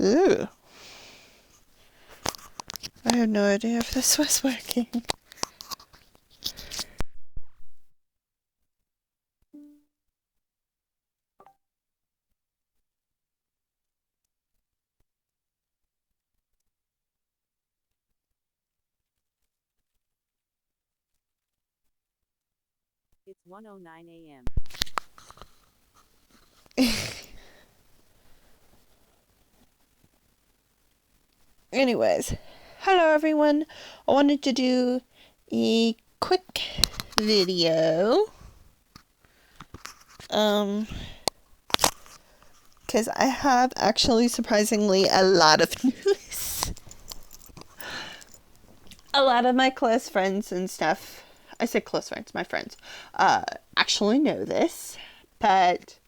Ooh. I have no idea if this was working. It's 1:09 a.m. Anyways, hello everyone. I wanted to do a quick video. Because I have actually surprisingly a lot of news. A lot of my close friends and stuff, I say close friends, my friends, actually know this, but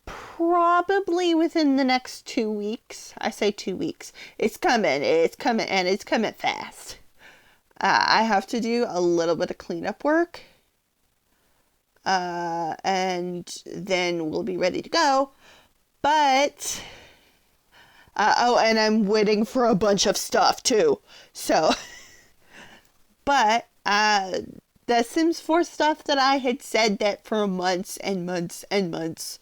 probably within the next 2 weeks, I say 2 weeks, it's coming, and it's coming fast. I have to do a little bit of cleanup work, and then we'll be ready to go, but, and I'm waiting for a bunch of stuff too, so, but, the Sims 4 stuff that I had said that for months and months and months,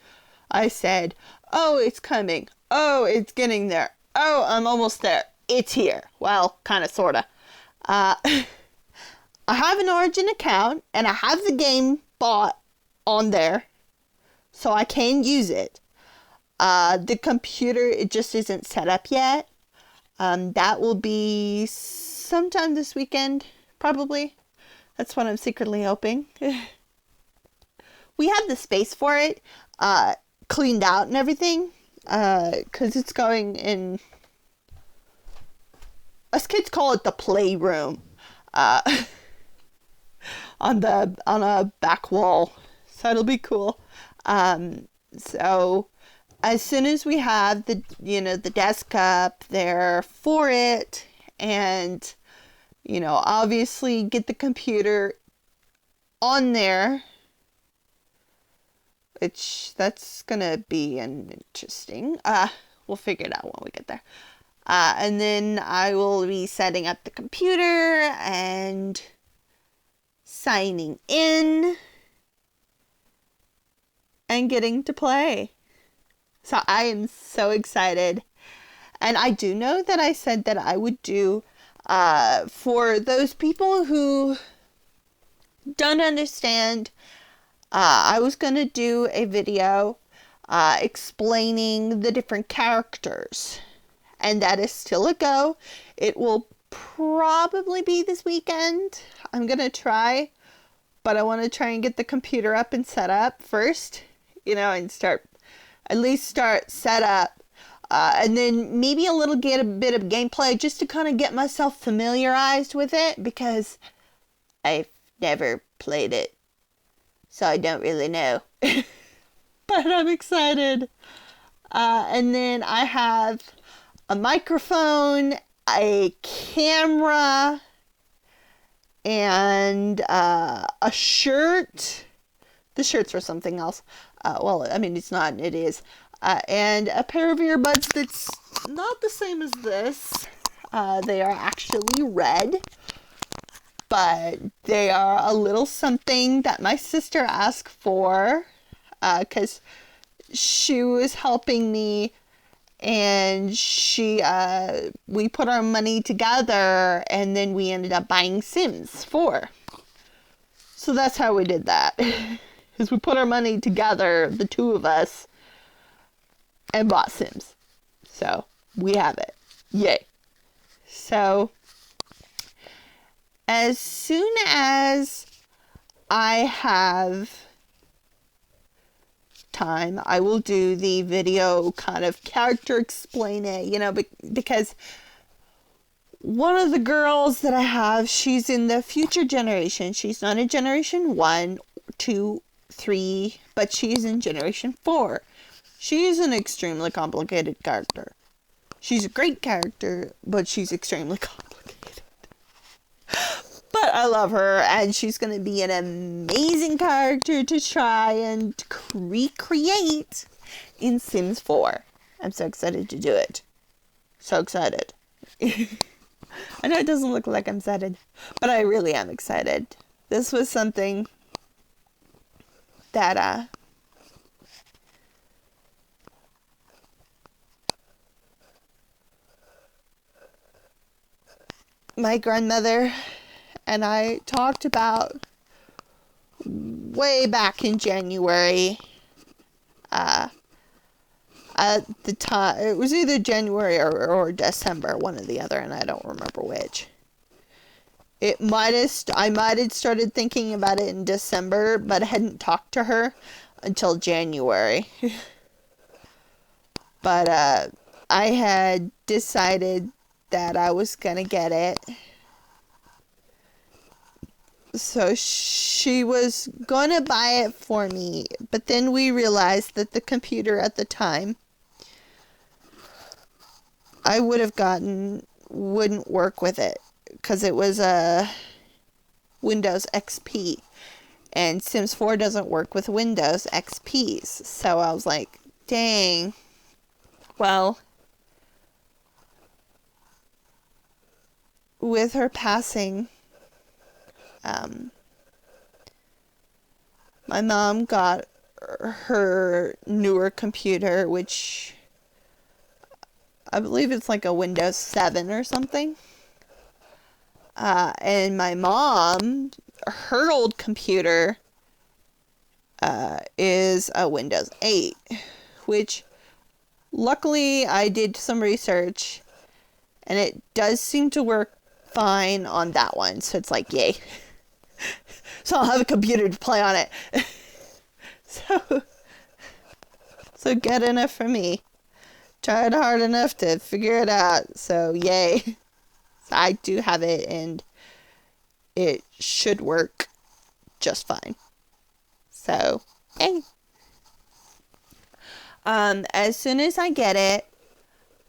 I said, oh, it's coming. Oh, it's getting there. Oh, I'm almost there. It's here. Well, kind of, sort of. I have an Origin account, and I have the game bought on there, so I can use it. The computer, it just isn't set up yet. That will be sometime this weekend, probably. That's what I'm secretly hoping. We have the space for it, cleaned out and everything, because it's going in, us kids call it the playroom, on a back wall, so it'll be cool. So as soon as we have the desk up there for it, and obviously get the computer on there, which that's gonna be interesting. We'll figure it out when we get there. And then I will be setting up the computer and signing in and getting to play. So I am so excited. And I do know that I said that I would do, for those people who don't understand, I was going to do a video explaining the different characters. And that is still a go. It will probably be this weekend. I'm going to try. But I want to try and get the computer up and set up first. And at least start set up. And then maybe get a bit of gameplay just to kind of get myself familiarized with it. Because I've never played it. So I don't really know. But I'm excited. And then I have a microphone, a camera, and a shirt. The shirt's for something else. It's not. It is. And a pair of earbuds that's not the same as this. They are actually red. But they are a little something that my sister asked for, because she was helping me, and we put our money together, and then we ended up buying Sims 4. So that's how we did that, is we put our money together, the two of us, and bought Sims. So we have it. Yay. So as soon as I have time, I will do the video kind of character explain it, because one of the girls that I have, she's in the future generation. She's not in generation 1, 2, 3, but she's in generation 4. She's an extremely complicated character. She's a great character, but she's extremely complicated. But I love her, and she's going to be an amazing character to try and recreate in Sims 4. I'm so excited to do it. So excited. I know it doesn't look like I'm excited, but I really am excited. This was something that my grandmother and I talked about way back in January. At the time, it was either January or December, one or the other, and I don't remember which. I might have started thinking about it in December, but I hadn't talked to her until January. But I had decided that I was gonna get it. So she was gonna buy it for me, but then we realized that the computer at the time I would have gotten wouldn't work with it because it was a Windows XP, and Sims 4 doesn't work with Windows XPs. So I was like, dang. Well, with her passing, my mom got her newer computer, which I believe it's like a Windows 7 or something. And my mom, her old computer is a Windows 8, which luckily I did some research and it does seem to work fine on that one. So it's like, yay. So I'll have a computer to play on it. So good enough for me. Tried hard enough to figure it out. So yay. So I do have it and it should work just fine. So, yay. As soon as I get it,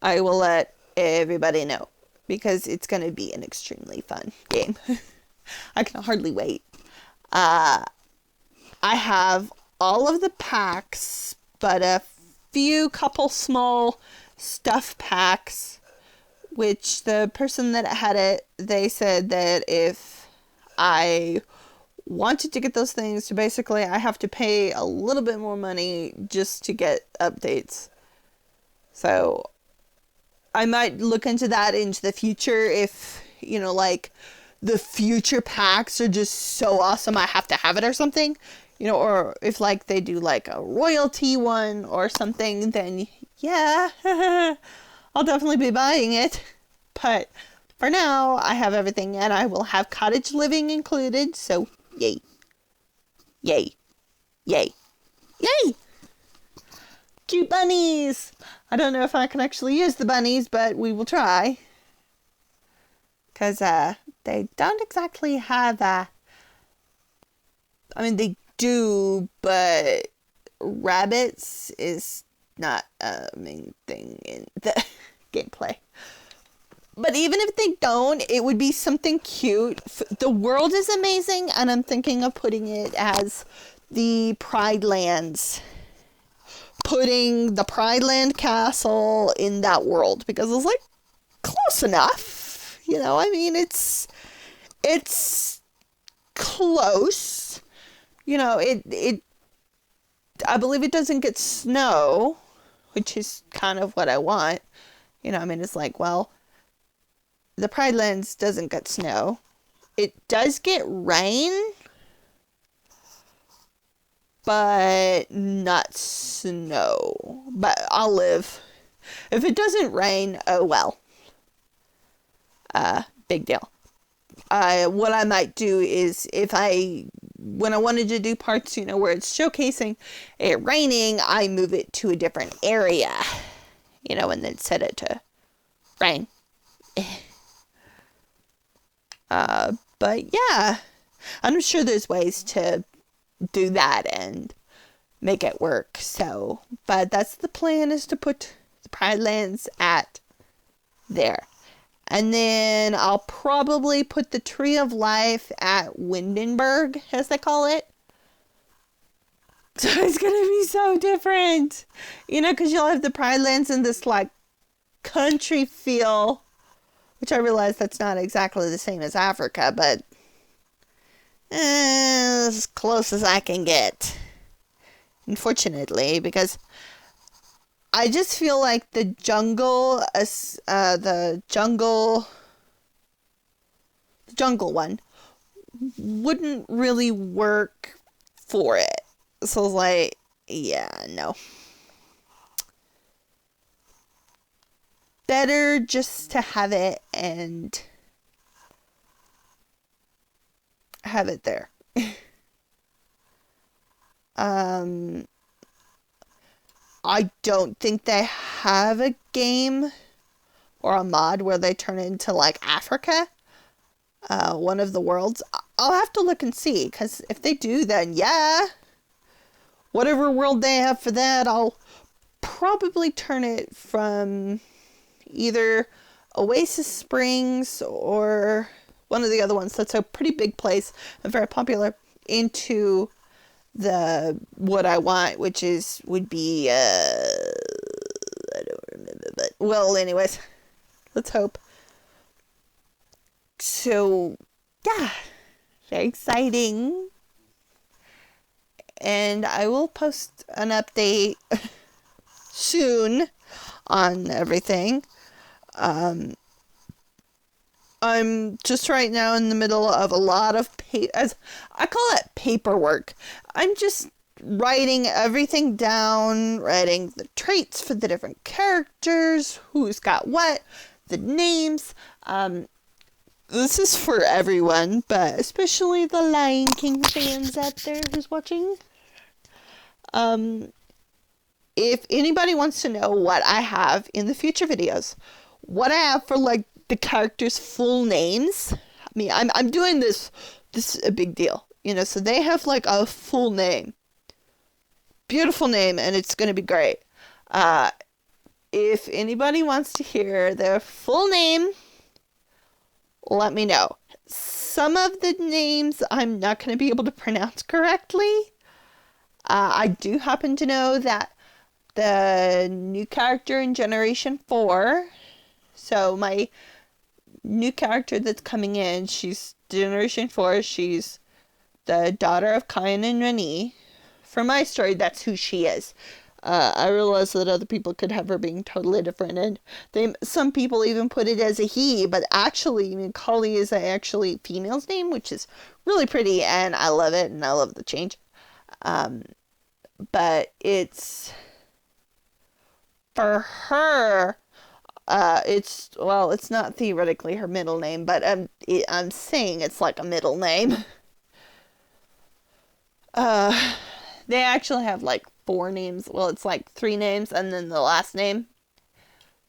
I will let everybody know because it's going to be an extremely fun game. I can hardly wait. I have all of the packs, but a couple small stuff packs, which the person that had it, they said that if I wanted to get those things, so basically I have to pay a little bit more money just to get updates. So I might look into that into the future if, like the future packs are just so awesome I have to have it or something, or if like they do like a royalty one or something, then yeah, I'll definitely be buying it. But for now, I have everything and I will have cottage living included, so yay. Yay. Yay. Yay! Cute bunnies! I don't know if I can actually use the bunnies, but we will try. Because they don't exactly have they do, but rabbits is not a main thing in the gameplay. But even if they don't, it would be something cute. The world is amazing, and I'm thinking of putting it as the Pride Lands. Putting the Pride Land castle in that world, because it's like close enough. It's close. I believe it doesn't get snow, which is kind of what I want. It's like, well, the Pride Lands doesn't get snow. It does get rain, but not snow. But I'll live. If it doesn't rain, oh well. Big deal. What I might do is when I wanted to do parts, where it's showcasing it raining, I move it to a different area, and then set it to rain. But yeah, I'm sure there's ways to do that and make it work. So, but that's the plan, is to put the Pride Lands at there. And then I'll probably put the Tree of Life at Windenburg, as they call it. So it's going to be so different. Because you'll have the Pride Lands in this, like, country feel, which I realize that's not exactly the same as Africa, but as close as I can get. Unfortunately, because I just feel like the jungle one wouldn't really work for it. So like, yeah, no. Better just to have it and have it there. I don't think they have a game or a mod where they turn into like Africa, one of the worlds. I'll have to look and see, because if they do, then yeah, whatever world they have for that, I'll probably turn it from either Oasis Springs or one of the other ones that's a pretty big place and very popular into the what I want, which would be I don't remember, but well, anyways, let's hope. So yeah, very exciting, and I will post an update soon on everything. I'm just right now in the middle of a lot of as I call it paperwork. I'm just writing everything down, writing the traits for the different characters, who's got what, the names. This is for everyone, but especially the Lion King fans out there who's watching. If anybody wants to know what I have in the future videos, what I have for like the characters' full names. I mean, I'm doing this is a big deal, so they have like a full name. Beautiful name, and it's gonna be great. If anybody wants to hear their full name, let me know. Some of the names I'm not gonna be able to pronounce correctly. I do happen to know that the new character in Generation 4, so my new character that's coming in, she's Generation 4, she's the daughter of Kyan and Rani. For my story, that's who she is. I realize that other people could have her being totally different, and some people even put it as a he, but actually, Kali is actually a female's name, which is really pretty, and I love it, and I love the change. But it's for her. It's not theoretically her middle name, but I'm saying it's like a middle name. They actually have like 4 names. Well, it's like 3 names and then the last name.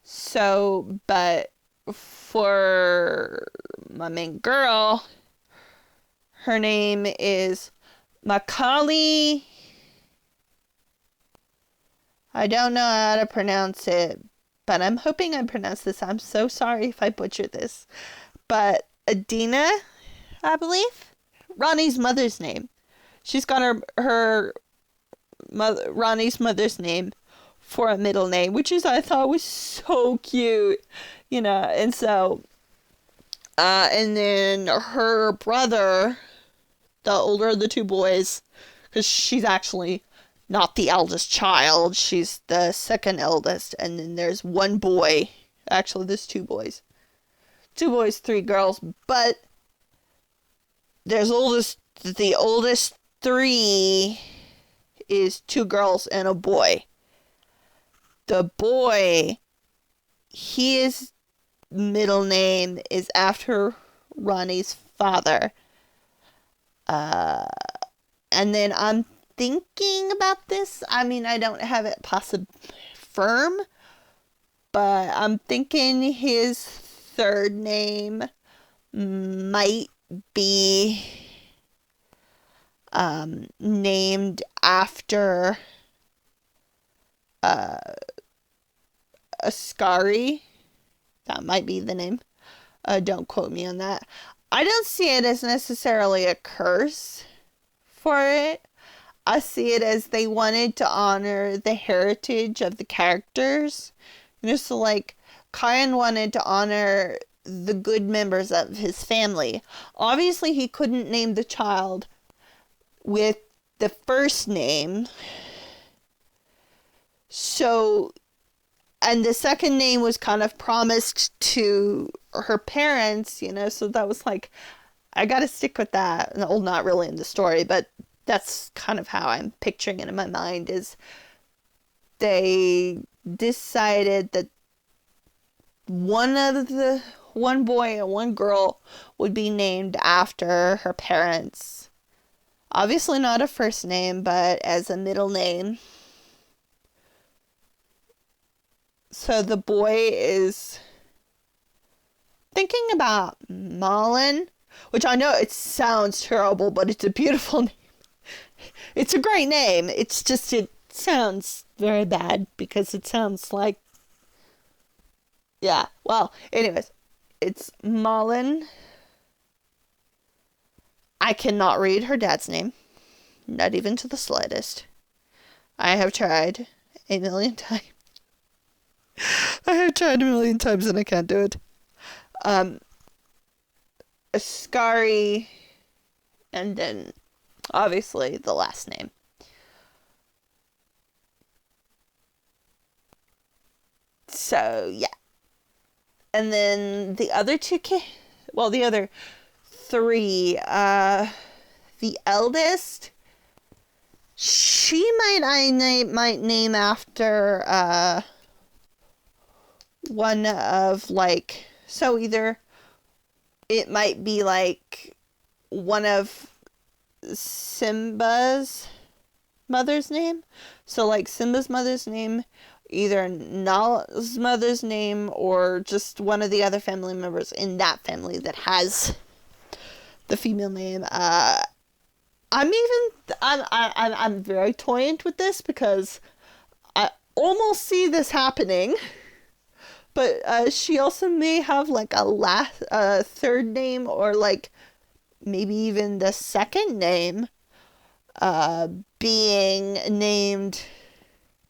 So, but for my main girl, her name is Makali. I don't know how to pronounce it, but I'm hoping I pronounce this. I'm so sorry if I butchered this. But Adina, I believe, Ronnie's mother's name. She's got her mother, Ronnie's mother's name for a middle name, which I thought was so cute, and so, and then her brother, the older of the 2 boys, because she's actually not the eldest child, she's the second eldest, and then there's 1 boy. Actually, there's 2 boys. 2 boys, 3 girls, but the oldest 3 is 2 girls and a boy. The boy, his middle name is after Ronnie's father. And then I'm thinking about this. I mean, I don't have it firm, but I'm thinking his 3rd name might be named after Ascari. That might be the name. Don't quote me on that. I don't see it as necessarily a curse for it. I see it as they wanted to honor the heritage of the characters. So like Kyan wanted to honor the good members of his family. Obviously, he couldn't name the child with the first name. So, and the second name was kind of promised to her parents, so that was like, I gotta stick with that. Well, not really in the story, but that's kind of how I'm picturing it in my mind, is they decided that one boy and one girl would be named after her parents. Obviously not a first name, but as a middle name. So the boy is thinking about Malin, which I know it sounds terrible, but it's a beautiful name. It's a great name. It's just, it sounds very bad because it sounds like, yeah. Well, anyways, it's Malin. I cannot read her dad's name. Not even to the slightest. I have tried a million times. I have tried a million times and I can't do it. Ascari, and then obviously the last name. So, yeah. And then the other the other three, the eldest, she might name after, one of, like, so either it might be like one of Simba's mother's name. So like Simba's mother's name, either Nala's mother's name, or just one of the other family members in that family that has the female name. I'm very toyant with this because I almost see this happening. But she also may have like a third name, or like maybe even the second name being named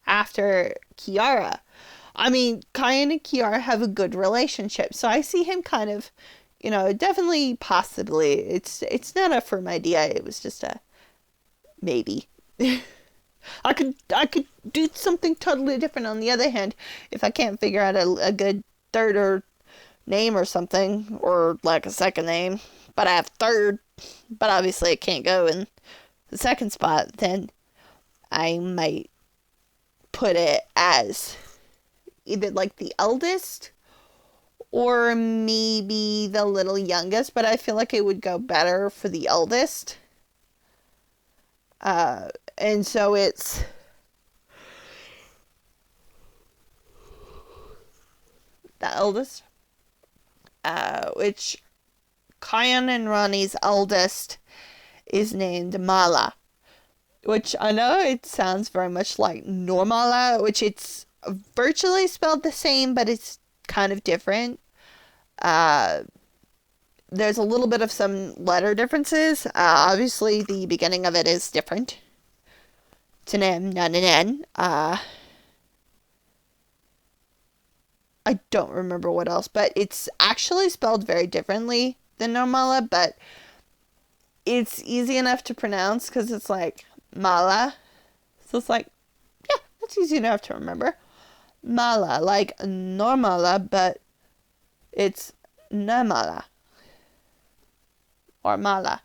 after Kiara. I mean, Kyan and Kiara have a good relationship, so I see him kind of, definitely, possibly. It's not a firm idea. It was just a maybe. I could do something totally different on the other hand if I can't figure out a good third or name or something, or like a second name, but I have third, but obviously it can't go in the second spot, then I might put it as either like the eldest or maybe the little youngest, but I feel like it would go better for the eldest. And so it's the eldest, which Kyan and Ronnie's eldest is named Mala, which I know it sounds very much like Normala, which it's virtually spelled the same, but it's kind of different. There's a little bit of some letter differences. Obviously, the beginning of it is different. Tanem, nananen. I don't remember what else, but it's actually spelled very differently than Normala, but it's easy enough to pronounce because it's like Mala. So it's like, yeah, that's easy enough to remember. Mala, like Normala, but it's Namala. Or Mala.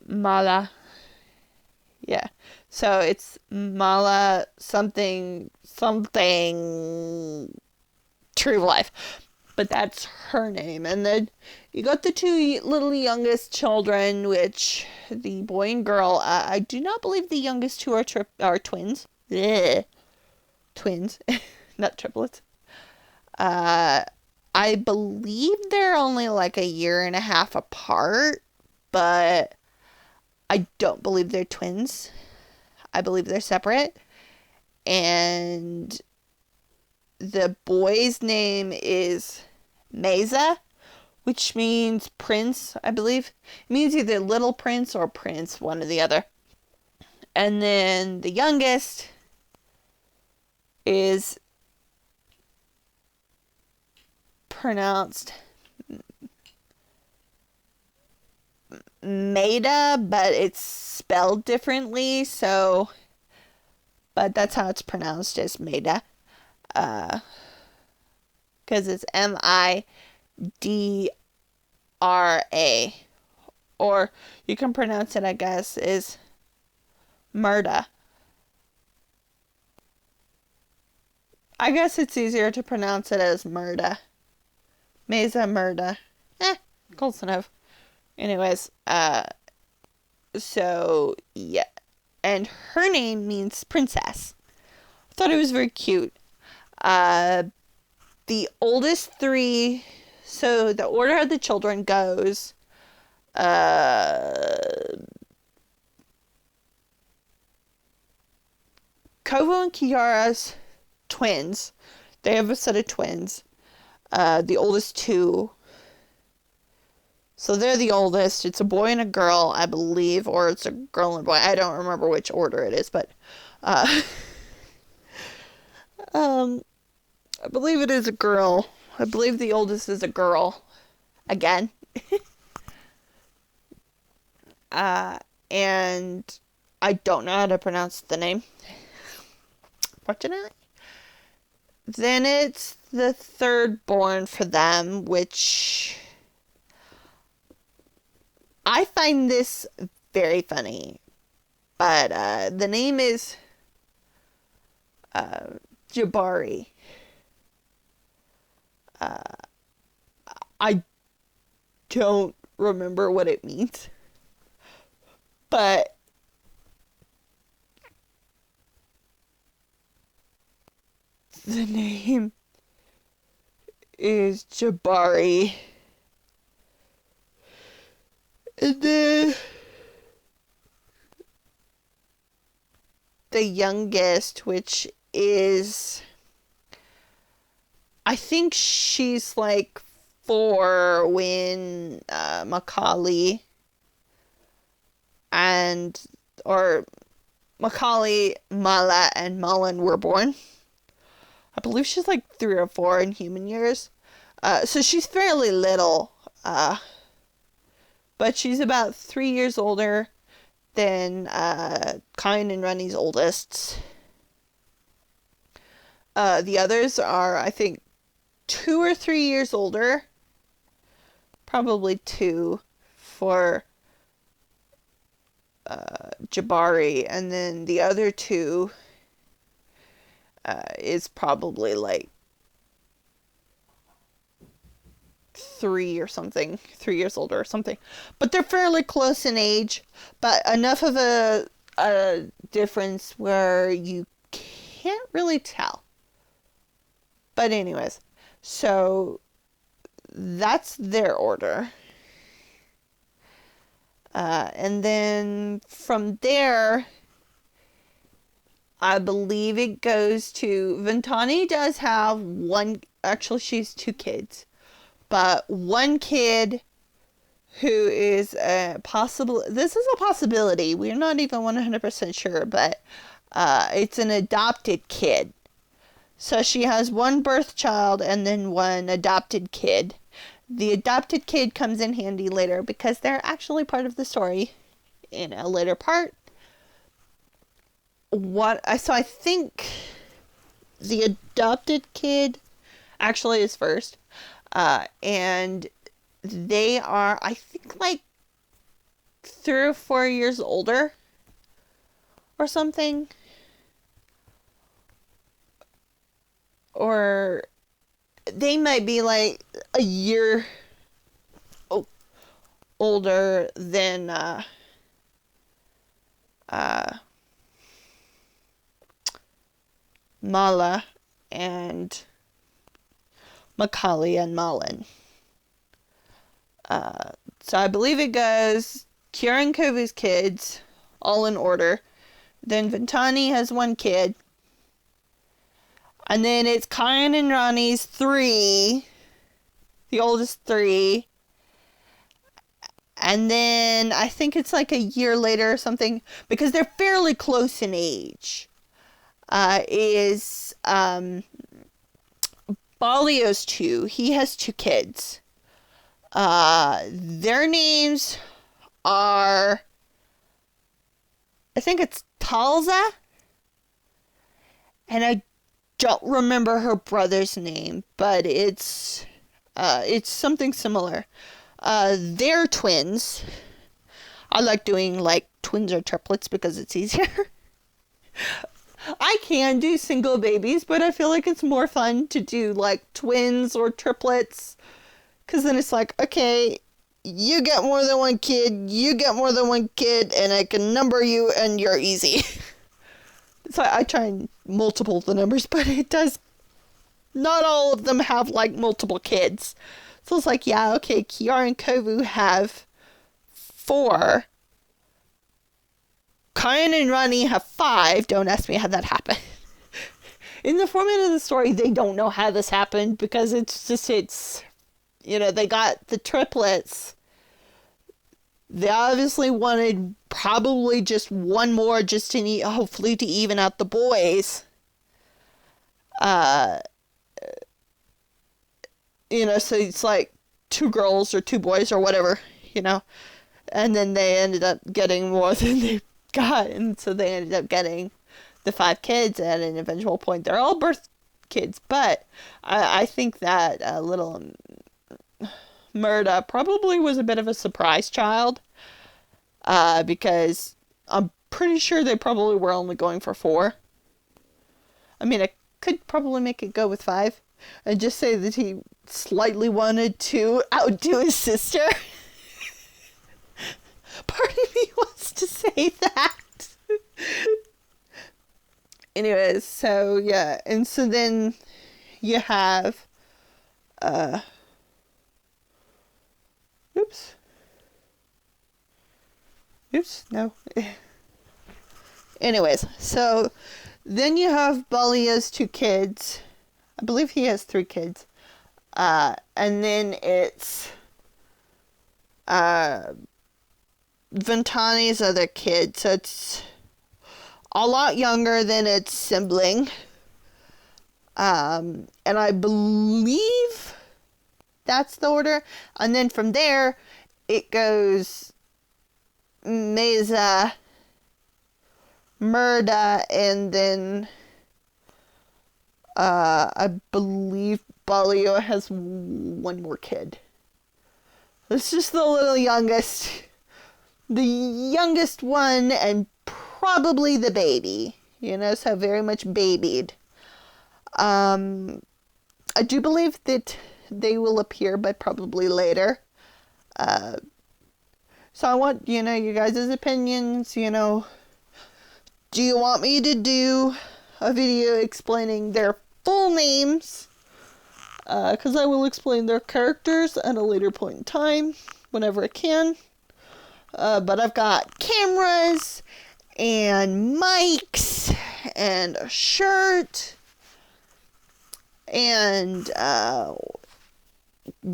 Mala. Yeah. So it's Mala something True Life. But that's her name. And then you got the two little youngest children, which the boy and girl, I do not believe the youngest two are twins. Ugh. Twins. Not triplets. I believe they're only like a year and a half apart, but I don't believe they're twins. I believe they're separate. And the boy's name is Mesa, which means prince, I believe. It means either little prince or prince, one or the other. And then the youngest is pronounced Maida, but it's spelled differently, so, but that's how it's pronounced, as Maida. Because it's Midra. Or you can pronounce it, I guess, is Murda. I guess it's easier to pronounce it as Murda. Mesa Murda. Close enough. Anyways, so, yeah. And her name means princess. I thought it was very cute. The oldest three, so the order of the children goes, Kovu and Kiara's twins. They have a set of twins. The oldest two. So they're the oldest. It's a boy and a girl, I believe, or it's a girl and boy. I don't remember which order it is, but I believe it is a girl. I believe the oldest is a girl. Again. And I don't know how to pronounce the name. Fortunately. Then it's the third born for them, which I find this very funny. But the name is Jabari. I don't remember what it means. But the name is Jabari. And then the youngest, which is, I think she's like 4 when Macaulay Mala, and Mullen were born. I believe she's like 3 or 4 in human years. So she's fairly little. But she's about 3 years older than Kyan and Runny's oldest. The others are, I think, 2 or 3 years older. Probably 2 for Jabari. And then the other 2 is probably like 3 or something, 3 years older or something. But they're fairly close in age, but enough of a difference where you can't really tell. But anyways, so that's their order. And then from there, I believe it goes to, Ventani does have one, actually she's 2 kids. But one kid who is this is a possibility. We're not even 100% sure, but it's an adopted kid. So she has one birth child and then one adopted kid. The adopted kid comes in handy later because they're actually part of the story in a later part. So I think the adopted kid actually is first. And they are, I think, like 3 or 4 years older or something. Or they might be like a year older than Mala and Macaulay and Mullen. So I believe it goes Kiara and Kovu's kids, all in order. Then Ventani has 1 kid. And then it's Kyan and Ronnie's 3. The oldest 3. And then I think it's like a year later or something. Because they're fairly close in age. is Balio's 2. He has 2 kids. Their names are, I think it's Talza, and I don't remember her brother's name, but it's something similar. They're twins. I like doing like twins or triplets because it's easier. I can do single babies, but I feel like it's more fun to do like twins or triplets, because then it's like, okay, you get more than one kid, you get more than one kid, and I can number you and you're easy. So I try and multiple the numbers, but it does, not all of them have like multiple kids. So it's like, yeah, okay, Kiara and Kovu have 4. Kayan and Rani have 5. Don't ask me how that happened. In the format of the story, they don't know how this happened because it's, they got the triplets. They obviously wanted probably just one more just to hopefully to even out the boys. So it's like 2 girls or 2 boys or whatever, and then they ended up getting more than they got, and so they ended up getting the 5 kids at an eventual point. They're all birth kids, but I think that little Murda probably was a bit of a surprise child, because I'm pretty sure they probably were only going for 4. I mean, I could probably make it go with 5 and just say that he slightly wanted to outdo his sister. Part of me wants to say that. Anyways, so yeah, and so then you have no. Anyways, so then you have Balio's 2 kids. I believe he has 3 kids. And then it's Ventani's other kid, so it's a lot younger than its sibling. And I believe that's the order. And then from there, it goes Mesa, Murda, and then I believe Balio has one more kid. It's just the little youngest. The youngest one and probably the baby. So very much babied. I do believe that they will appear, but probably later. So I want, you guys' opinions, Do you want me to do a video explaining their full names? Because I will explain their characters at a later point in time, whenever I can. But I've got cameras and mics and a shirt and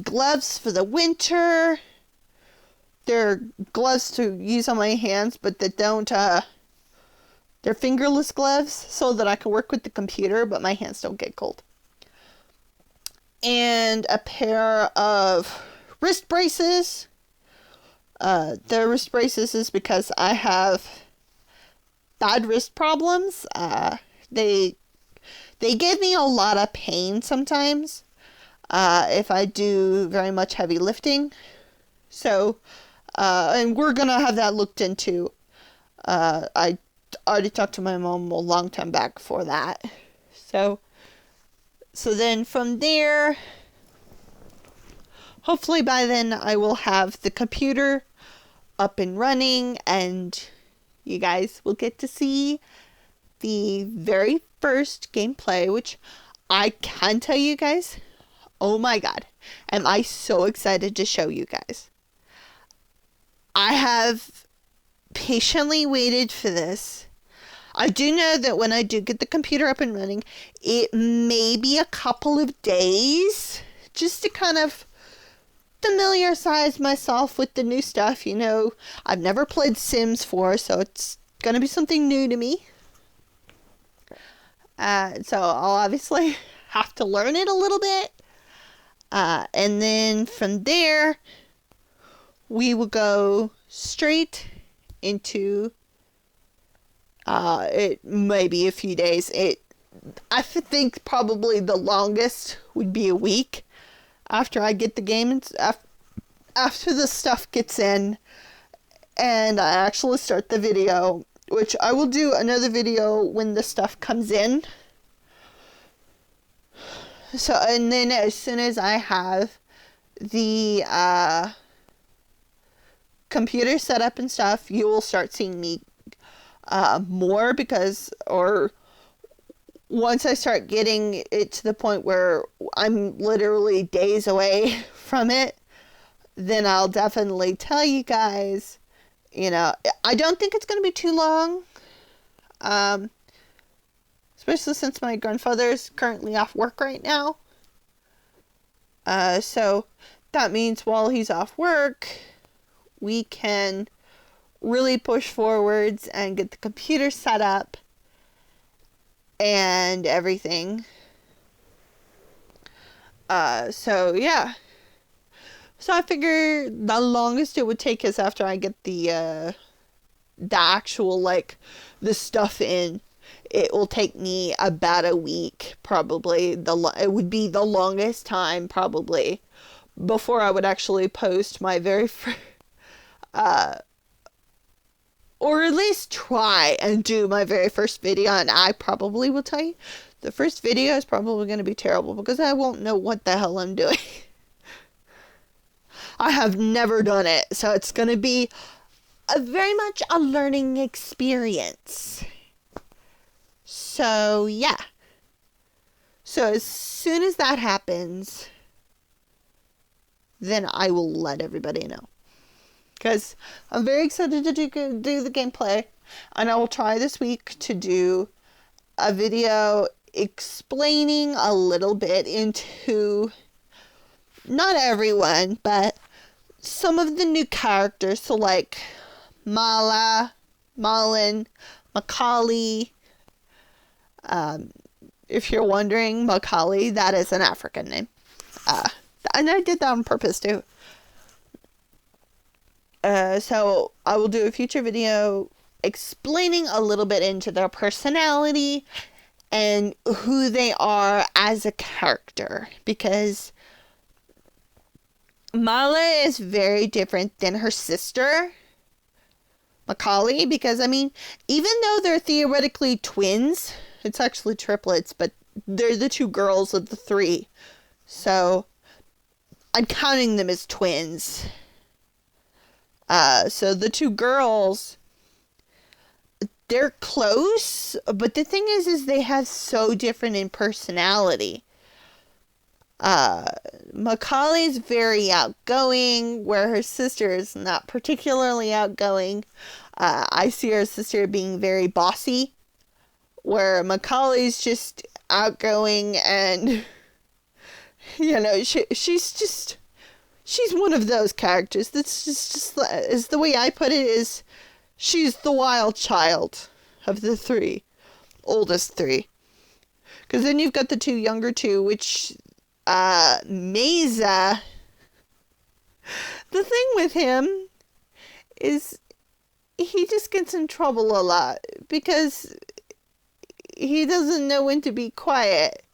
gloves for the winter. They're gloves to use on my hands, but that don't, they're fingerless gloves so that I can work with the computer, but my hands don't get cold. And a pair of wrist braces. The wrist braces is because I have bad wrist problems. They give me a lot of pain sometimes if I do very much heavy lifting. So, and we're gonna have that looked into. I already talked to my mom a long time back for that. So then from there, hopefully by then I will have the computer up and running and you guys will get to see the very first gameplay, which I can tell you guys, oh my god, am I so excited to show you guys. I have patiently waited for this. I do know that when I do get the computer up and running, it may be a couple of days just to kind of familiarize myself with the new stuff. I've never played Sims 4, so it's going to be something new to me. So I'll obviously have to learn it a little bit. And then from there, we will go straight into it may be a few days. I think probably the longest would be a week after I get the game, after the stuff gets in and I actually start the video, which I will do another video when the stuff comes in. So, and then as soon as I have the computer set up and stuff, you will start seeing me more, or once I start getting it to the point where I'm literally days away from it, then I'll definitely tell you guys. I don't think it's going to be too long, especially since my grandfather is currently off work right now. So that means while he's off work, we can really push forwards and get the computer set up and everything. So yeah. So I figure the longest it would take is after I get the actual, the stuff in. It will take me about a week, probably. It would be the longest time, probably, before I would actually post my very first, or at least try and do my very first video. And I probably will tell you, the first video is probably going to be terrible because I won't know what the hell I'm doing. I have never done it, so it's going to be very much a learning experience. So, yeah. So, as soon as that happens, then I will let everybody know. Because I'm very excited to do the gameplay. And I will try this week to do a video explaining a little bit into, not everyone, but some of the new characters. So like Mala, Malin, Macaulay. If you're wondering, Macaulay, that is an African name. And I did that on purpose too. So I will do a future video explaining a little bit into their personality and who they are as a character, because Mala is very different than her sister, Macaulay, because, even though they're theoretically twins, it's actually triplets, but they're the two girls of the three. So, I'm counting them as twins. So the two girls, they're close, but the thing is they have so different in personality. Macaulay's very outgoing, where her sister is not particularly outgoing. I see her sister being very bossy, where Macaulay's just outgoing and, she's one of those characters that's just is the way I put it, is she's the wild child of the oldest three. Because then you've got the two younger two, which, Meza, the thing with him is he just gets in trouble a lot because he doesn't know when to be quiet.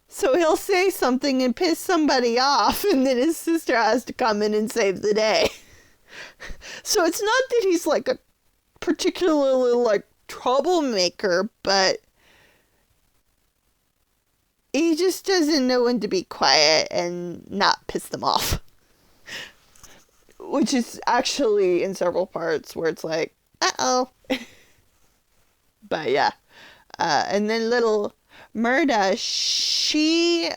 So he'll say something and piss somebody off, and then his sister has to come in and save the day. So it's not that he's a particularly troublemaker, but he just doesn't know when to be quiet and not piss them off. Which is actually in several parts where it's uh-oh. But yeah. And then little Murda, she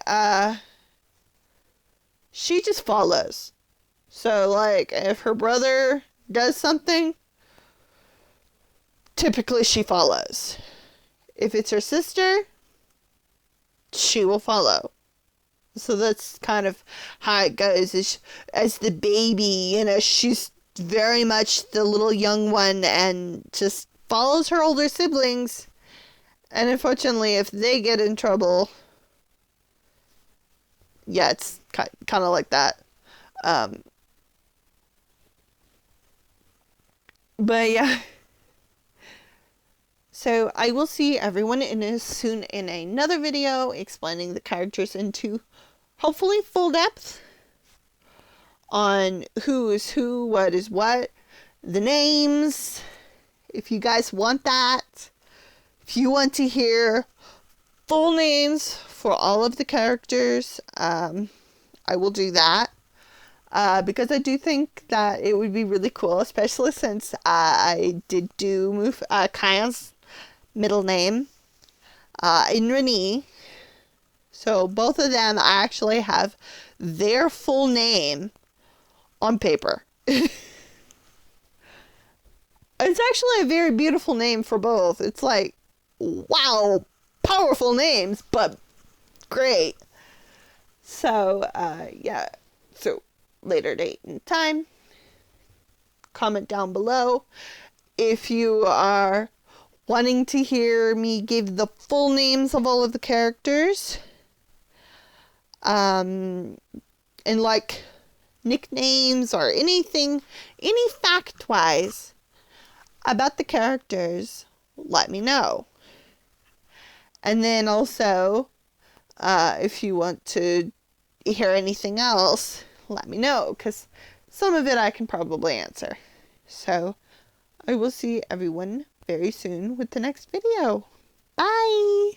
just follows. So, if her brother does something, typically she follows. If it's her sister, she will follow. So that's kind of how it goes. As the baby, she's very much the little young one and just follows her older siblings. And unfortunately, if they get in trouble, yeah, it's kind of like that. But yeah. So I will see everyone soon in another video explaining the characters into hopefully full depth on who is who, what is what, the names, if you guys want that. If you want to hear full names for all of the characters, I will do that. Because I do think that it would be really cool, especially since I did do Kaya's middle name in Renee. So both of them actually have their full name on paper. It's actually a very beautiful name for both. It's like, wow, powerful names, but great. So, yeah. So, later date and time. Comment down below if you are wanting to hear me give the full names of all of the characters. And like nicknames or anything, any fact-wise about the characters, let me know. And then also, if you want to hear anything else, let me know, because some of it I can probably answer. So, I will see everyone very soon with the next video. Bye!